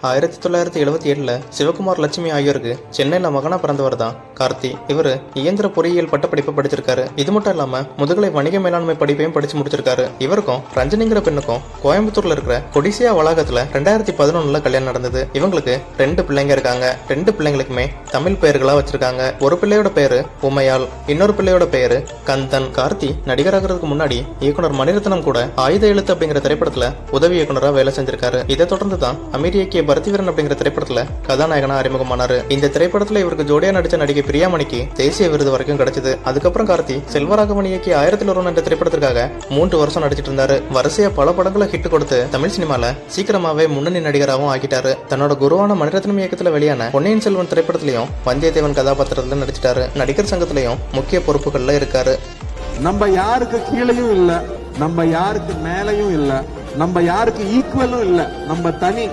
1977 சிவகுமார் லட்சுமி ஆகியோருக்கு சென்னையில மகனா பிறந்தவர் தான் கார்த்தி. இவரு இயந்திர பொறியியல் பட்டப்படிப்பு படிச்சிருக்காரு. இது மட்டும் இல்லாம முதுகலை வணிக மேலாண்மை படிப்பையும் படிச்சு முடிச்சிருக்காரு. இவருக்கும் ரஞ்சனிங்கிற பெண்ணுக்கும் கோயம்புத்தூர்ல இருக்கிற கொடிசியா வளாகத்துல 2011 கல்யாணம் நடந்தது. இவங்களுக்கு 2 பிள்ளைங்க இருக்காங்க. 2 பிள்ளைங்களுக்குமே தமிழ் பெயர்களா வச்சிருக்காங்க. ஒரு பிள்ளையோட பேரு உமையால், இன்னொரு பிள்ளையோட பேரு கந்தன். கார்த்தி நடிகராகிறதுக்கு முன்னாடி இயக்குனர் மணிரத்னம் கூட ஆயுத எழுத்து அப்படிங்கிற திரைப்படத்துல உதவி இயக்குனரா வேலை செஞ்சிருக்காரு. இதை தொடர்ந்து தான் அமீர் இயக்கிய பரதிவீரன் அப்படிங்கிற திரைப்படத்துல கதாநாயகனா அறிமுகமானாரு. இந்த திரைப்படத்துல இவருக்கு ஜோடியா நடிச்ச நடிகை பிரியாமணிக்கு தேசிய விருது வரைக்கும் கிடைச்சது. அதுக்கப்புறம் கார்த்தி செல்வராகவன் இயக்கிய 1001 என்ற திரைப்படத்திற்காக 3 வருஷம் நடிச்சிட்டு இருந்தாரு. வரிசையா பல படங்களை ஹிட் கொடுத்து தமிழ் சினிமால சீக்கிரமாவே முன்னணி நடிகராகவும் ஆகிட்டாரு. தன்னோட குருவான மணிரத்னம் இயக்கத்துல வெளியான பொன்னியின் செல்வன் திரைப்படத்திலையும் வந்தியத்தேவன் கதாபாத்திரத்துல நடிச்சிட்டாரு. நடிகர் சங்கத்திலையும் முக்கிய பொறுப்புகள்ல இருக்காரு. நம்ம யாருக்கு கீழையும் இல்ல, நம்ம யாருக்கு மேலையும் இல்ல, நம்ம யாருக்கு ஈக்குவலும் இல்ல, நம்ம தனி.